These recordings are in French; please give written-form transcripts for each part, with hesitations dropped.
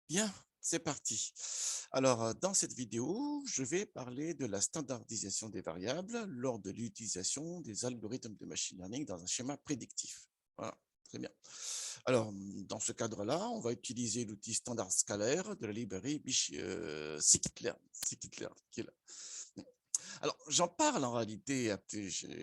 Bien, c'est parti. Alors, dans cette vidéo, je vais parler de la standardisation des variables lors de l'utilisation des algorithmes de machine learning dans un schéma prédictif. Voilà, très bien. Alors, dans ce cadre-là, on va utiliser l'outil standard scalaire de la librairie scikit-learn, qui est là. Alors, j'en parle en réalité,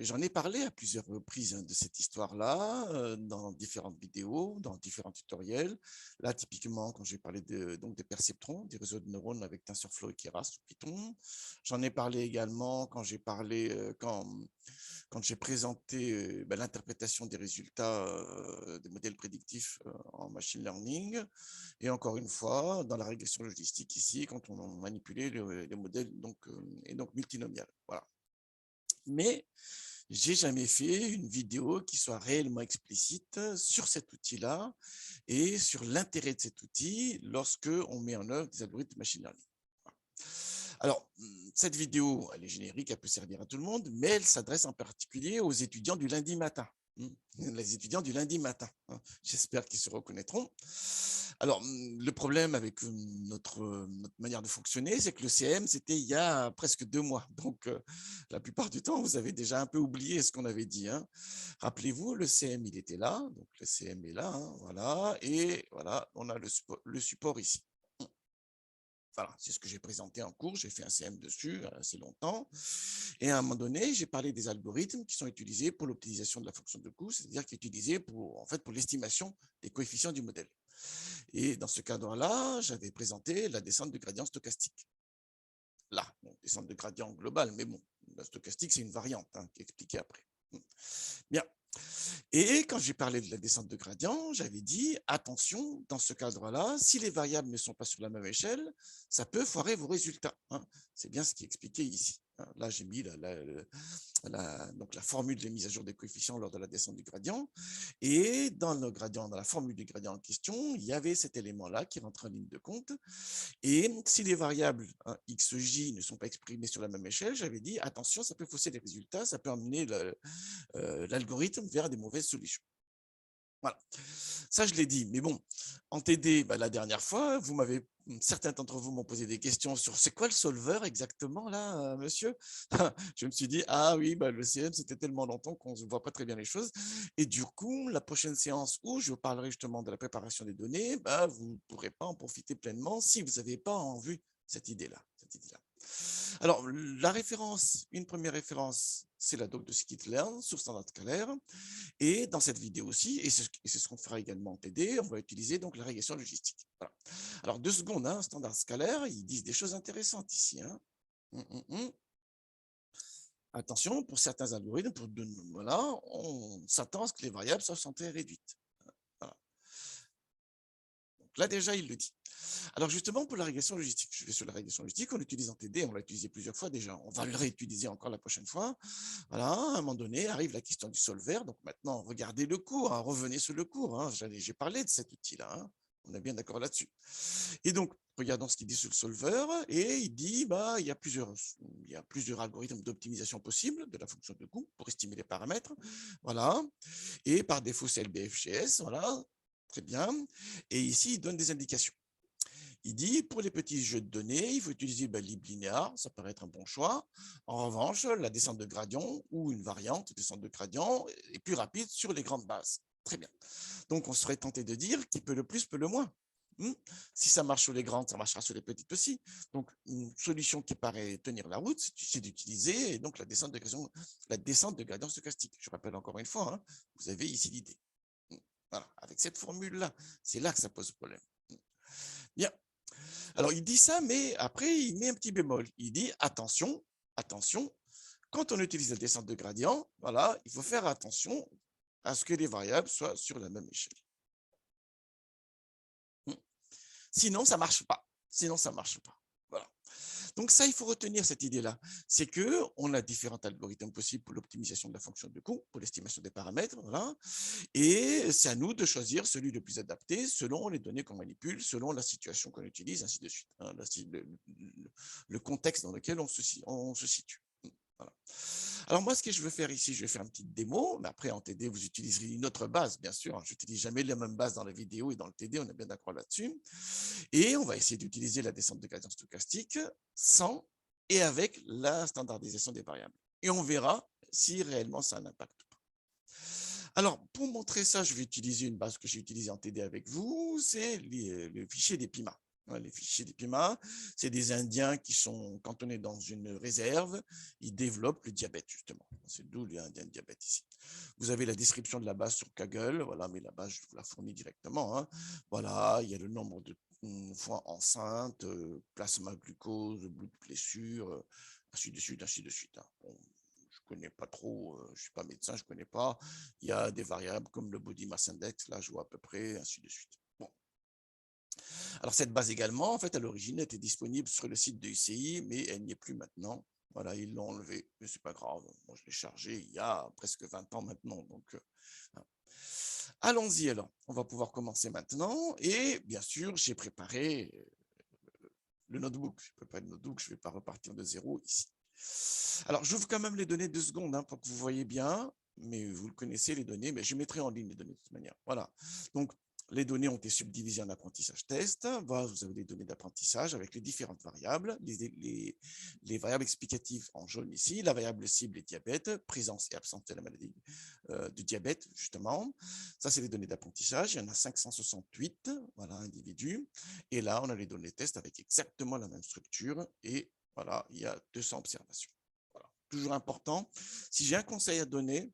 j'en ai parlé à plusieurs reprises de cette histoire-là, dans différentes vidéos, dans différents tutoriels. Là, typiquement, quand j'ai parlé donc des perceptrons, des réseaux de neurones avec TensorFlow et Keras sous Python. J'en ai parlé également quand j'ai parlé, quand j'ai présenté l'interprétation des résultats des modèles prédictifs en machine learning. Et encore une fois, dans la régression logistique ici, quand on manipulait les modèles et donc multinomial. Voilà. Mais j'ai jamais fait une vidéo qui soit réellement explicite sur cet outil-là et sur l'intérêt de cet outil lorsque on met en œuvre des algorithmes de machine learning. Alors, cette vidéo, elle est générique, elle peut servir à tout le monde, mais elle s'adresse en particulier aux étudiants du lundi matin. Les étudiants du lundi matin. J'espère qu'ils se reconnaîtront. Alors, le problème avec notre manière de fonctionner, c'est que le CM, c'était il y a presque 2 mois. Donc, la plupart du temps, vous avez déjà un peu oublié ce qu'on avait dit. Rappelez-vous, le CM, il était là. Donc, le CM est là. Voilà. Et voilà, on a le support ici. Voilà, c'est ce que j'ai présenté en cours, j'ai fait un CM dessus assez longtemps. Et à un moment donné, j'ai parlé des algorithmes qui sont utilisés pour l'optimisation de la fonction de coût, c'est-à-dire qui est utilisé pour l'estimation des coefficients du modèle. Et dans ce cadre-là, j'avais présenté la descente de gradient stochastique. Là, bon, descente de gradient globale, mais bon, la stochastique, c'est une variante qui est expliquée après. Bien. Et quand j'ai parlé de la descente de gradient, j'avais dit, attention, dans ce cadre-là, si les variables ne sont pas sur la même échelle, ça peut foirer vos résultats. C'est bien ce qui est expliqué ici. Là, j'ai mis donc la formule de mise à jour des coefficients lors de la descente du gradient. Et dans le gradient, dans la formule du gradient en question, il y avait cet élément-là qui rentre en ligne de compte. Et si les variables x, j ne sont pas exprimées sur la même échelle, j'avais dit, attention, ça peut fausser les résultats, ça peut amener l'algorithme vers des mauvaises solutions. Voilà, ça je l'ai dit, mais bon, en TD, la dernière fois, certains d'entre vous m'ont posé des questions sur c'est quoi le solver exactement là, monsieur. Je me suis dit, ah oui, le CM, c'était tellement longtemps qu'on ne voit pas très bien les choses. Et du coup, la prochaine séance où je parlerai justement de la préparation des données, vous ne pourrez pas en profiter pleinement si vous n'avez pas en vue cette idée-là. Alors, une première référence, c'est la doc de scikit-learn sur standard scalaire. Et dans cette vidéo aussi, et c'est ce qu'on fera également en TD, on va utiliser donc la régression logistique. Voilà. Alors, 2 secondes, standard scalaire, ils disent des choses intéressantes ici. Attention, pour certains algorithmes, voilà, on s'attend à ce que les variables soient santé réduites. Voilà. Donc là, déjà, il le dit. Alors justement, pour la régression logistique, je vais sur la régression logistique, on l'utilise en TD, on l'a utilisé plusieurs fois déjà, on va le réutiliser encore la prochaine fois. Voilà, à un moment donné, arrive la question du solver, donc maintenant, regardez le cours, revenez sur le cours, j'ai parlé de cet outil-là, on est bien d'accord là-dessus. Et donc, regardons ce qu'il dit sur le solver, et il dit, il y a plusieurs algorithmes d'optimisation possibles de la fonction de coût pour estimer les paramètres, voilà, et par défaut, c'est LBFGS, voilà, très bien, et ici, il donne des indications. Il dit, pour les petits jeux de données, il faut utiliser linéaire, ça paraît être un bon choix. En revanche, la descente de gradient ou une variante de descente de gradient est plus rapide sur les grandes bases. Très bien. Donc, on serait tenté de dire qui peut le plus, peut le moins. Si ça marche sur les grandes, ça marchera sur les petites aussi. Donc, une solution qui paraît tenir la route, c'est d'utiliser donc la descente de gradient stochastique. Je rappelle encore une fois, vous avez ici l'idée. Voilà, avec cette formule-là, c'est là que ça pose problème. Bien. Alors, il dit ça, mais après, il met un petit bémol. Il dit, attention, attention, quand on utilise la descente de gradient, voilà, il faut faire attention à ce que les variables soient sur la même échelle. Sinon, ça ne marche pas. Sinon, ça ne marche pas. Voilà. Donc ça, il faut retenir cette idée-là. C'est qu'on a différents algorithmes possibles pour l'optimisation de la fonction de coût, pour l'estimation des paramètres. Voilà. Et c'est à nous de choisir celui le plus adapté selon les données qu'on manipule, selon la situation qu'on utilise, ainsi de suite. Le contexte dans lequel on se situe. Voilà. Alors moi, ce que je veux faire ici, je vais faire une petite démo, mais après en TD, vous utiliserez une autre base, bien sûr. Je n'utilise jamais la même base dans la vidéo et dans le TD, on est bien d'accord là-dessus. Et on va essayer d'utiliser la descente de gradient stochastique sans et avec la standardisation des variables. Et on verra si réellement ça a un impact ou pas. Alors, pour montrer ça, je vais utiliser une base que j'ai utilisée en TD avec vous, c'est le fichier des PIMA. Les fichiers des PIMA, c'est des Indiens qui sont cantonnés dans une réserve, ils développent le diabète, justement. C'est d'où l'Indien diabète ici. Vous avez la description de la base sur Kaggle, voilà, mais la base, je vous la fournis directement. Hein. Voilà, il y a le nombre de fois enceinte, plasma glucose, blood blessure, ainsi de suite, ainsi de suite. Hein. Bon, je connais pas trop, je suis pas médecin, je connais pas. Il y a des variables comme le body mass index, là je vois à peu près, ainsi de suite. Bon. Alors cette base également, en fait, à l'origine, était disponible sur le site de UCI, mais elle n'y est plus maintenant. Voilà, ils l'ont enlevé, mais c'est pas grave. Moi, je l'ai chargé il y a presque 20 ans maintenant, donc. Allons-y alors. On va pouvoir commencer maintenant. Et bien sûr, j'ai préparé le notebook. Je prépare le notebook, je ne vais pas repartir de zéro ici. Alors, j'ouvre quand même les données 2 secondes hein, pour que vous voyez bien, mais vous le connaissez les données, mais je mettrai en ligne les données de toute manière. Voilà. Donc, les données ont été subdivisées en apprentissage test. Voilà, vous avez les données d'apprentissage avec les différentes variables, les variables explicatives en jaune ici, la variable cible est diabète, présence et absence de la maladie du diabète, justement. Ça, c'est les données d'apprentissage. Il y en a 568, voilà, individus. Et là, on a les données test avec exactement la même structure et voilà, il y a 200 observations. Voilà. Toujours important, si j'ai un conseil à donner,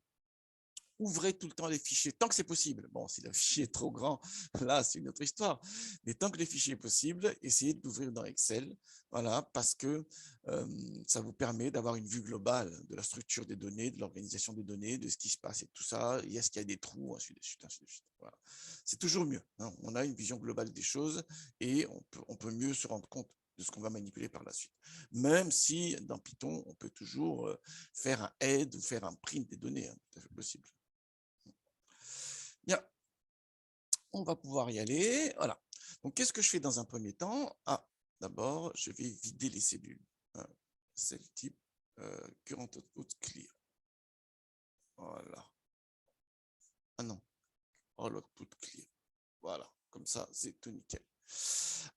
ouvrez tout le temps les fichiers, tant que c'est possible. Bon, si le fichier est trop grand, là, c'est une autre histoire. Mais tant que les fichiers est possible, essayez de l'ouvrir dans Excel, voilà, parce que ça vous permet d'avoir une vue globale de la structure des données, de l'organisation des données, de ce qui se passe et tout ça. Et est-ce qu'il y a des trous, ainsi de suite, ainsi de suite. Voilà. C'est toujours mieux. Hein. On a une vision globale des choses et on peut mieux se rendre compte de ce qu'on va manipuler par la suite. Même si dans Python, on peut toujours faire un add ou faire un print des données, hein, tout à fait possible. Bien, on va pouvoir y aller. Voilà. Donc, qu'est-ce que je fais dans un premier temps? Ah, d'abord, je vais vider les cellules. Cell type current output clear. Voilà. Ah non, all output clear. Voilà, comme ça, c'est tout nickel.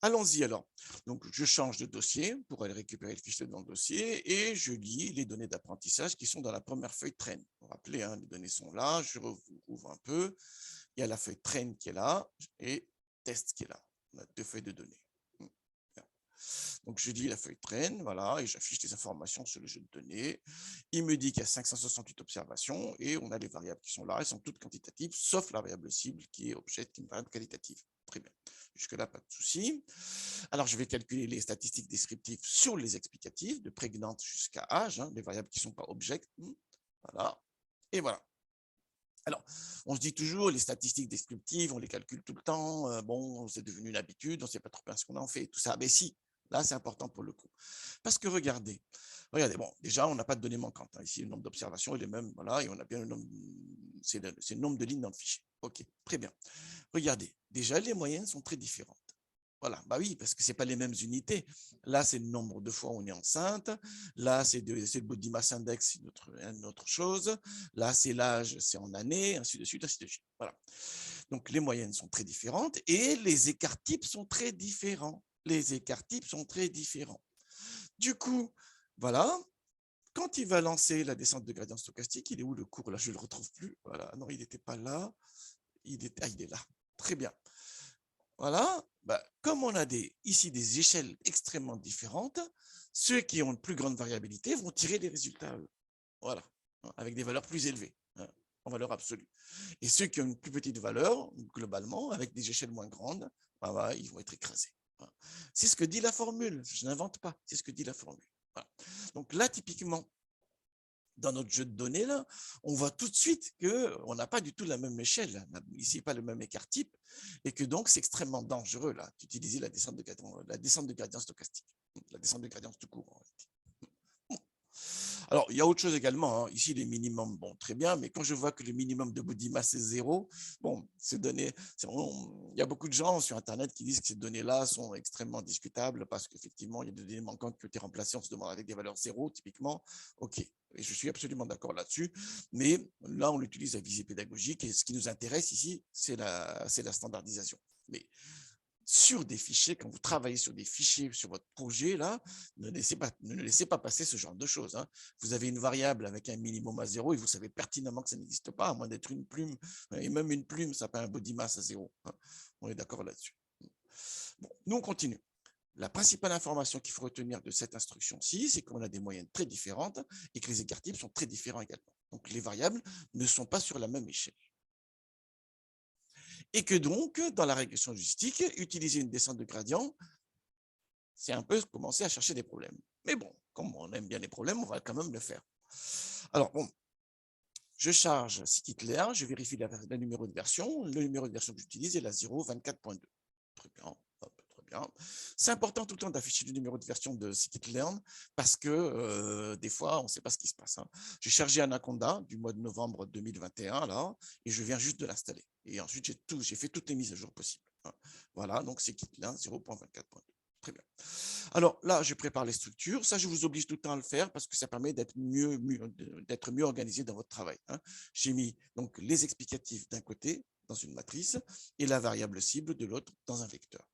Allons-y alors. Donc, je change de dossier pour aller récupérer le fichier dans le dossier et je lis les données d'apprentissage qui sont dans la première feuille train. Vous vous rappelez, hein, les données sont là. Je rouvre un peu. Il y a la feuille train qui est là et test qui est là. On a 2 feuilles de données. Donc, je lis la feuille train, voilà, et j'affiche les informations sur le jeu de données. Il me dit qu'il y a 568 observations et on a les variables qui sont là. Elles sont toutes quantitatives, sauf la variable cible qui est objet, qui est une variable qualitative. Très bien. Jusque-là, pas de souci. Alors, je vais calculer les statistiques descriptives sur les explicatives, de prégnante jusqu'à âge, hein, les variables qui ne sont pas object. Voilà. Et voilà. Alors, on se dit toujours, les statistiques descriptives, on les calcule tout le temps. Bon, c'est devenu une habitude, on ne sait pas trop bien ce qu'on en fait, tout ça. Mais si, là, c'est important pour le coup. Parce que regardez, bon, déjà, on n'a pas de données manquantes. Hein. Ici, le nombre d'observations, il est même, voilà, et on a bien le nombre, c'est le nombre de lignes dans le fichier. OK, très bien. Regardez, déjà, les moyennes sont très différentes. Voilà, bah oui, parce que ce n'est pas les mêmes unités. Là, c'est le nombre de fois où on est enceinte. Là, c'est le body mass index, c'est une autre chose. Là, c'est l'âge, c'est en années, ainsi de suite, ainsi de suite. Voilà. Donc, les moyennes sont très différentes et les écarts types sont très différents. Les écarts types sont très différents. Du coup, voilà, quand il va lancer la descente de gradient stochastique, il est où le cours? Là, je ne le retrouve plus. Voilà, non, il n'était pas là. Il est là. Très bien. Voilà, bah, comme on a ici des échelles extrêmement différentes, ceux qui ont une plus grande variabilité vont tirer les résultats, voilà, avec des valeurs plus élevées, hein, en valeur absolue. Et ceux qui ont une plus petite valeur, globalement, avec des échelles moins grandes, bah, ils vont être écrasés. Voilà. C'est ce que dit la formule, je n'invente pas, c'est ce que dit la formule. Voilà. Donc là, typiquement, dans notre jeu de données, là, on voit tout de suite qu'on n'a pas du tout la même échelle, ici pas le même écart type, et que donc c'est extrêmement dangereux là d'utiliser la descente de gradient stochastique, la descente de gradient tout court. En réalité. Bon. Alors, il y a autre chose également, hein. Ici, les minimums, bon, très bien, mais quand je vois que le minimum de body mass est 0, bon, ces données, il y a beaucoup de gens sur Internet qui disent que ces données-là sont extrêmement discutables parce qu'effectivement, il y a des données manquantes qui ont été remplacées, on se demande avec des valeurs 0, typiquement. OK, et je suis absolument d'accord là-dessus, mais là, on l'utilise à visée pédagogique et ce qui nous intéresse ici, c'est la standardisation. Mais sur des fichiers, quand vous travaillez sur des fichiers sur votre projet, là, ne laissez pas passer ce genre de choses, hein. Vous avez une variable avec un minimum à 0 et vous savez pertinemment que ça n'existe pas, à moins d'être une plume. Et même une plume, ça n'a pas un body mass à 0, hein. On est d'accord là-dessus. Bon, nous, on continue. La principale information qu'il faut retenir de cette instruction-ci, c'est qu'on a des moyennes très différentes et que les écarts types sont très différents également. Donc, les variables ne sont pas sur la même échelle. Et que donc, dans la régression logistique, utiliser une descente de gradient, c'est un peu commencer à chercher des problèmes. Mais bon, comme on aime bien les problèmes, on va quand même le faire. Alors, bon, je charge scikit-learn, je vérifie le numéro de version. Le numéro de version que j'utilise est la 0.24.2. Très bien. Très bien. C'est important tout le temps d'afficher le numéro de version de scikit-learn parce que des fois, on ne sait pas ce qui se passe, hein. J'ai chargé Anaconda du mois de novembre 2021 là, et je viens juste de l'installer. Et ensuite, j'ai fait toutes les mises à jour possibles, hein. Voilà, donc scikit-learn 0.24.2. Très bien. Alors là, je prépare les structures. Ça, je vous oblige tout le temps à le faire parce que ça permet d'être mieux organisé dans votre travail, hein. J'ai mis donc les explicatifs d'un côté dans une matrice et la variable cible de l'autre dans un vecteur.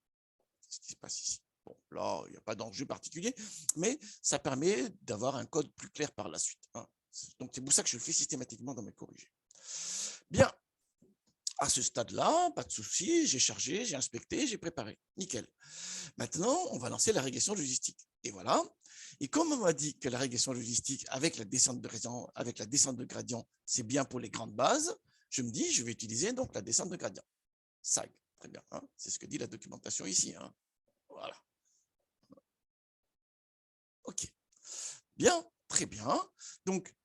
C'est ce qui se passe ici. Bon, là, il n'y a pas d'enjeu particulier, mais ça permet d'avoir un code plus clair par la suite, hein. Donc, c'est pour ça que je le fais systématiquement dans mes corrigés. Bien, à ce stade-là, pas de souci, j'ai chargé, j'ai inspecté, j'ai préparé. Nickel. Maintenant, on va lancer la régression logistique. Et voilà. Et comme on m'a dit que la régression logistique avec la descente de gradient, c'est bien pour les grandes bases, je me dis, je vais utiliser donc la descente de gradient. SAG. Très bien, hein. C'est ce que dit la documentation ici, hein. Voilà. OK. Bien, très bien. Donc,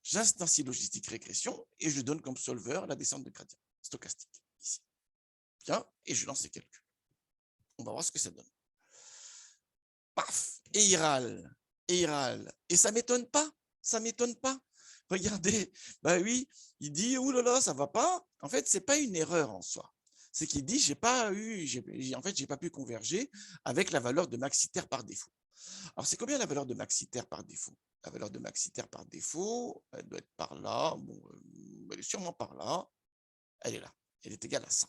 j'instancie logistique régression et je donne comme solver la descente de gradient stochastique ici. Bien, et je lance les calculs. On va voir ce que ça donne. Paf, et il râle, et il râle. Et ça m'étonne pas, ça m'étonne pas. Regardez, bah oui, il dit, ouh là là, ça va pas. En fait, c'est pas une erreur en soi. C'est qu'il dit, j'ai pas pu converger avec la valeur de maxitaire par défaut. Alors, c'est combien la valeur de maxitaire par défaut? La valeur de maxitaire par défaut, elle doit être par là. Bon, elle est sûrement par là. Elle est là. Elle est égale à 100.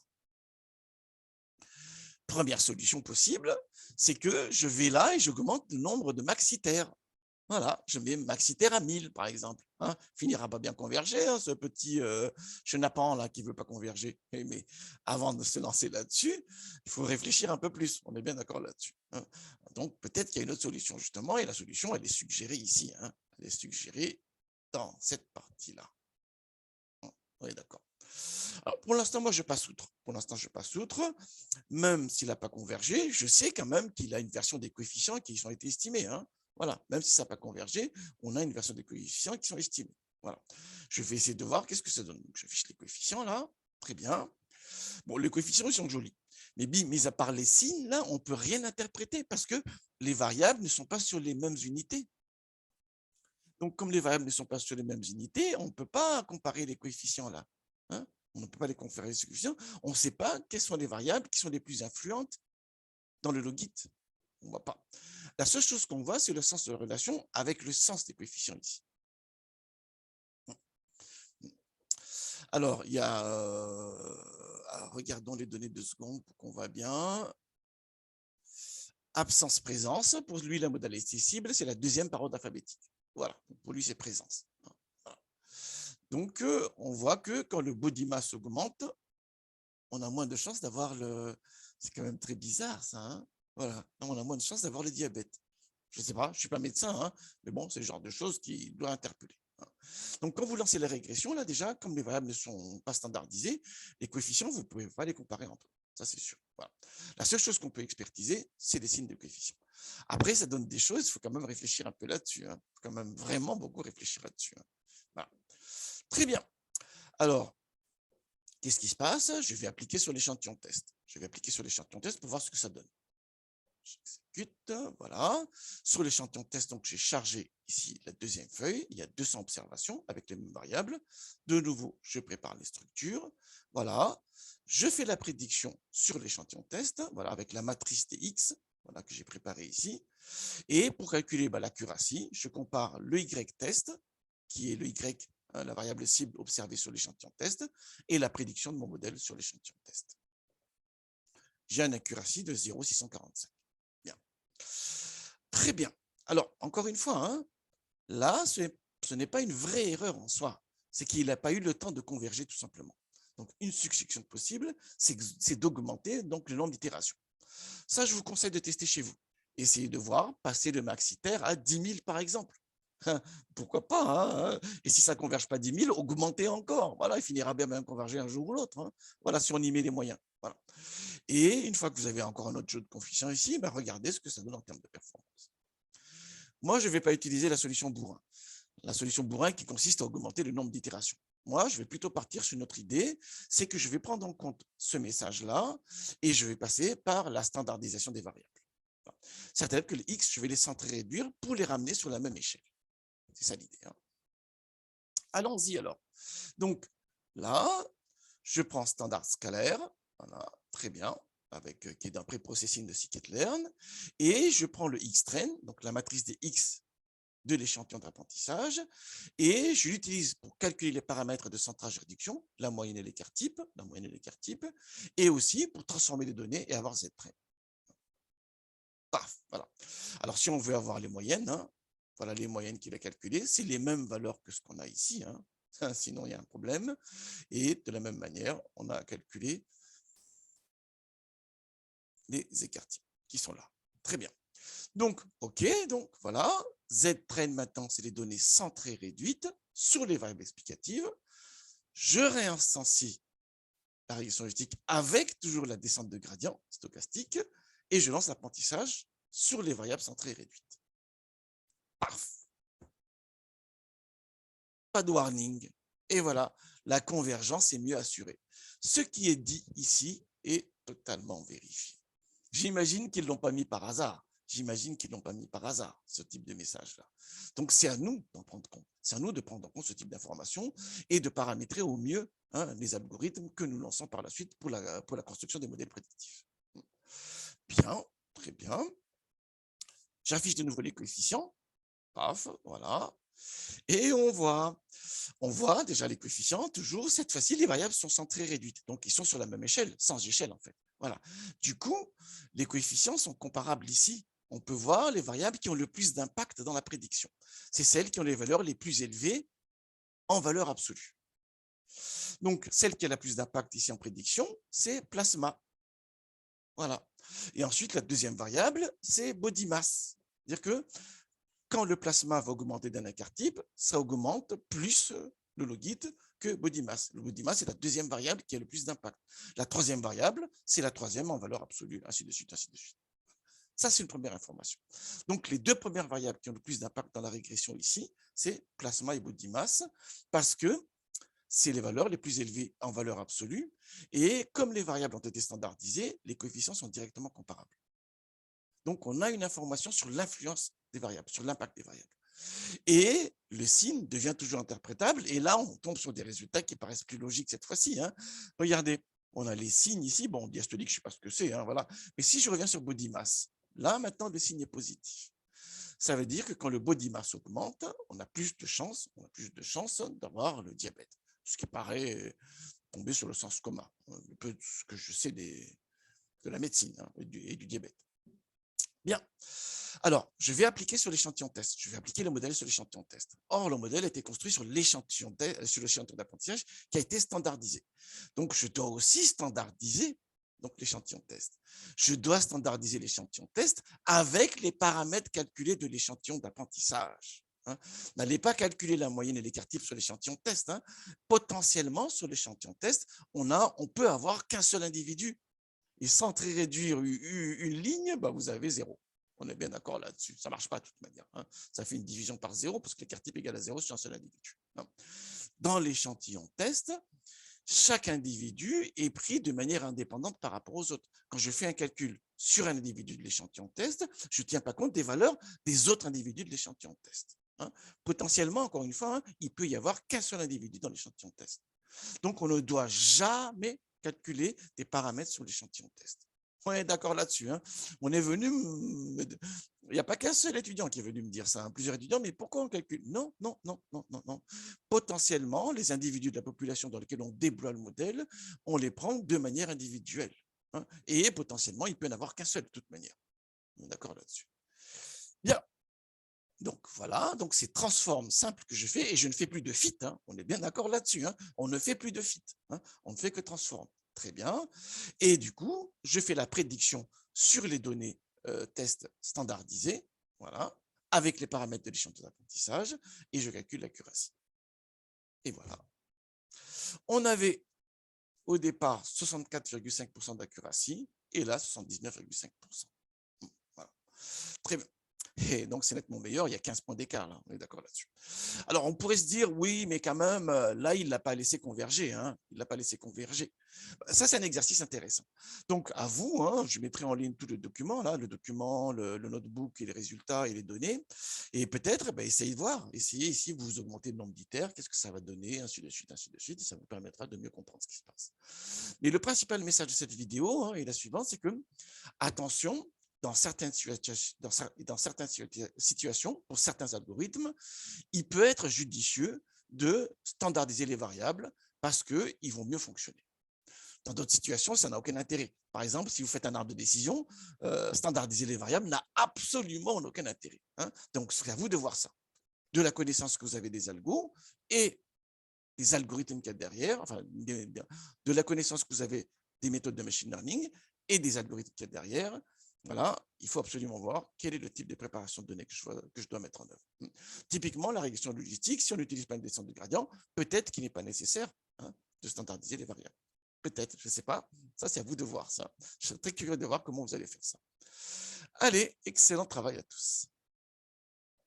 Première solution possible, c'est que je vais là et j'augmente le nombre de maxitaires. Voilà, je mets maxitaire à 1000, par exemple, hein. Finira pas bien converger, hein, ce petit chenapan là qui veut pas converger. Mais avant de se lancer là-dessus, il faut réfléchir un peu plus. On est bien d'accord là-dessus, hein. Donc peut-être qu'il y a une autre solution justement, et la solution elle est suggérée ici, hein. Elle est suggérée dans cette partie-là. On est d'accord. Alors, pour l'instant, moi, je passe outre. Pour l'instant, je passe outre. Même s'il n'a pas convergé, je sais quand même qu'il a une version des coefficients qui ont été estimés, hein. Voilà, même si ça n'a pas convergé, on a une version des coefficients qui sont estimés. Voilà. Je vais essayer de voir qu'est-ce que ça donne. Donc, j'affiche les coefficients là. Très bien. Bon, les coefficients, ils sont jolis. Mais mis à part les signes, là, on ne peut rien interpréter parce que les variables ne sont pas sur les mêmes unités. Donc, comme les variables ne sont pas sur les mêmes unités, on ne peut pas comparer les coefficients là, hein. On ne peut pas les comparer les coefficients. On ne sait pas quelles sont les variables qui sont les plus influentes dans le logit. On ne voit pas. La seule chose qu'on voit, c'est le sens de la relation avec le sens des coefficients ici. Alors, il y a... regardons les données 2 secondes pour qu'on voit bien. Absence-présence. Pour lui, la modalité cible, c'est la deuxième par ordre alphabétique. Voilà. Pour lui, c'est présence. Voilà. Donc, on voit que quand le body mass augmente, on a moins de chances d'avoir le... C'est quand même très bizarre, ça, hein. Voilà. On a moins de chances d'avoir le diabète. Je ne sais pas, je ne suis pas médecin, hein, mais bon, c'est le genre de choses qui doit interpeller, hein. Donc, quand vous lancez la régression, là, déjà, comme les variables ne sont pas standardisées, les coefficients, vous ne pouvez pas les comparer entre eux. Ça, c'est sûr. Voilà. La seule chose qu'on peut expertiser, c'est les signes de coefficients. Après, ça donne des choses, il faut quand même réfléchir un peu là-dessus, hein. Il faut quand même vraiment beaucoup réfléchir là-dessus, hein. Voilà. Très bien. Alors, qu'est-ce qui se passe? Je vais appliquer sur l'échantillon test. Je vais appliquer sur l'échantillon test pour voir ce que ça donne. J'exécute, voilà. Sur l'échantillon test, donc j'ai chargé ici la deuxième feuille. Il y a 200 observations avec les mêmes variables. De nouveau, je prépare les structures. Voilà. Je fais la prédiction sur l'échantillon test, voilà, avec la matrice des X, voilà, que j'ai préparée ici. Et pour calculer l'accuracy, je compare le Y-test, qui est le Y, la variable cible observée sur l'échantillon test, et la prédiction de mon modèle sur l'échantillon test. J'ai un accuracy de 0,645. Bien. Très bien. Alors, encore une fois, hein, là, ce n'est pas une vraie erreur en soi. C'est qu'il n'a pas eu le temps de converger tout simplement. Donc, une succession possible, c'est d'augmenter donc le nombre d'itérations. Ça, je vous conseille de tester chez vous. Essayez de voir, passer le maxitaire à 10 000 par exemple. Pourquoi pas, hein. Et si ça ne converge pas 10 000, augmentez encore. Voilà, il finira bien converger un jour ou l'autre. Hein. Voilà, si on y met les moyens. Voilà. Et une fois que vous avez encore un autre jeu de coefficients ici, regardez ce que ça donne en termes de performance. Moi, je ne vais pas utiliser la solution bourrin. La solution bourrin qui consiste à augmenter le nombre d'itérations. Moi, je vais plutôt partir sur une autre idée, c'est que je vais prendre en compte ce message-là et je vais passer par la standardisation des variables. C'est-à-dire que les X, je vais les centrer réduire pour les ramener sur la même échelle. C'est ça l'idée. Hein. Allons-y alors. Donc là, je prends standard scalaire, voilà, très bien, qui est d'un pré-processing de scikit-learn, et je prends le X-train, donc la matrice des X de l'échantillon d'apprentissage, et je l'utilise pour calculer les paramètres de centrage-réduction, la moyenne et l'écart type, et aussi pour transformer les données et avoir Z-train. Paf, voilà. Alors, si on veut avoir les moyennes, hein, voilà les moyennes qu'il a calculées, c'est les mêmes valeurs que ce qu'on a ici, hein, sinon il y a un problème. Et de la même manière, on a calculé les écarts types qui sont là. Très bien. Donc, OK, donc voilà, Z-train maintenant, c'est les données centrées réduites sur les variables explicatives. Je réinstancie la régression logistique avec toujours la descente de gradient stochastique et je lance l'apprentissage sur les variables centrées réduites. Paf. Pas de warning. Et voilà, la convergence est mieux assurée. Ce qui est dit ici est totalement vérifié. J'imagine qu'ils ne l'ont pas mis par hasard. J'imagine qu'ils ne l'ont pas mis par hasard, ce type de message-là. Donc, c'est à nous d'en prendre compte. C'est à nous de prendre en compte ce type d'informations et de paramétrer au mieux les algorithmes que nous lançons par la suite pour la construction des modèles prédictifs. Bien, très bien. J'affiche de nouveau les coefficients. Paf, voilà. Et on voit déjà les coefficients, toujours, cette fois-ci, les variables sont centrées réduites. Donc, ils sont sur la même échelle, sans échelle, en fait. Voilà. Du coup, les coefficients sont comparables ici. On peut voir les variables qui ont le plus d'impact dans la prédiction. C'est celles qui ont les valeurs les plus élevées en valeur absolue. Donc, celle qui a la plus d'impact ici en prédiction, c'est plasma. Voilà. Et ensuite, la deuxième variable, c'est body mass. C'est-à-dire que quand le plasma va augmenter d'un écart type, ça augmente plus le logit que body mass. Le body mass, c'est la deuxième variable qui a le plus d'impact. La troisième variable, c'est la troisième en valeur absolue, ainsi de suite, ainsi de suite. Ça, c'est une première information. Donc, les deux premières variables qui ont le plus d'impact dans la régression ici, c'est plasma et body mass, parce que c'est les valeurs les plus élevées en valeur absolue. Et comme les variables ont été standardisées, les coefficients sont directement comparables. Donc, on a une information sur l'influence des variables, sur l'impact des variables. Et le signe devient toujours interprétable. Et là, on tombe sur des résultats qui paraissent plus logiques cette fois-ci. Hein. Regardez, on a les signes ici. Bon, diastolique, je ne sais pas ce que c'est. Hein, voilà. Mais si je reviens sur body mass, là, maintenant, le signe est positif. Ça veut dire que quand le body mass augmente, on a plus de chances d'avoir le diabète. Ce qui paraît tomber sur le sens commun. Un peu ce que je sais de la médecine et du diabète. Bien. Alors, je vais appliquer sur l'échantillon test. Je vais appliquer le modèle sur l'échantillon test. Or, le modèle a été construit sur l'échantillon d'apprentissage qui a été standardisé. Donc, je dois aussi standardiser l'échantillon test. Je dois standardiser l'échantillon test avec les paramètres calculés de l'échantillon d'apprentissage. N'allez pas calculer la moyenne et l'écart type sur l'échantillon test. Potentiellement, sur l'échantillon test, on peut avoir qu'un seul individu. Et sans très réduire une ligne, vous avez 0. On est bien d'accord là-dessus. Ça ne marche pas de toute manière. Ça fait une division par 0 parce que l'écart type égale à 0 sur un seul individu. Dans l'échantillon test, chaque individu est pris de manière indépendante par rapport aux autres. Quand je fais un calcul sur un individu de l'échantillon test, je ne tiens pas compte des valeurs des autres individus de l'échantillon test. Potentiellement, encore une fois, il peut y avoir qu'un seul individu dans l'échantillon test. Donc, on ne doit jamais calculer des paramètres sur l'échantillon test. On est d'accord là-dessus. On est venu, il n'y a pas qu'un seul étudiant qui est venu me dire ça, plusieurs étudiants, mais pourquoi on calcule? Non, non, non, non, non, non. Potentiellement, les individus de la population dans lesquels on déploie le modèle, on les prend de manière individuelle. Et potentiellement, il peut n'y en avoir qu'un seul de toute manière. On est d'accord là-dessus. Bien. Donc voilà, donc c'est transform simple que je fais et je ne fais plus de fit. On est bien d'accord là-dessus. On ne fait plus de fit. On ne fait que transform. Très bien. Et du coup, je fais la prédiction sur les données tests standardisées, voilà, avec les paramètres de l'échantillon d'apprentissage et je calcule l'accuracy. Et voilà. On avait au départ 64,5% d'accuracy et là 79,5%. Voilà. Très bien. Et donc, c'est nettement meilleur, il y a 15 points d'écart, là, on est d'accord là-dessus. Alors, on pourrait se dire, oui, mais quand même, là, il ne l'a pas laissé converger. Il ne l'a pas laissé converger. Ça, c'est un exercice intéressant. Donc, à vous, je mettrai en ligne tout le document, là, le document, le notebook et les résultats et les données. Et peut-être, essayez de voir. Essayez ici, vous augmentez le nombre d'itères, qu'est-ce que ça va donner, ainsi de suite, et ça vous permettra de mieux comprendre ce qui se passe. Mais le principal message de cette vidéo est la suivante, c'est que, attention, dans certaines situations, pour certains algorithmes, il peut être judicieux de standardiser les variables parce qu'ils vont mieux fonctionner. Dans d'autres situations, ça n'a aucun intérêt. Par exemple, si vous faites un arbre de décision, standardiser les variables n'a absolument aucun intérêt. Donc, c'est à vous de voir ça. De la connaissance que vous avez des algos et des algorithmes qu'il y a derrière, enfin, de la connaissance que vous avez des méthodes de machine learning et des algorithmes qu'il y a derrière. Voilà, il faut absolument voir quel est le type de préparation de données que je dois mettre en œuvre. Typiquement, la régression logistique, si on n'utilise pas une descente de gradient, peut-être qu'il n'est pas nécessaire de standardiser les variables. Peut-être, je ne sais pas. Ça, c'est à vous de voir ça. Je suis très curieux de voir comment vous allez faire ça. Allez, excellent travail à tous.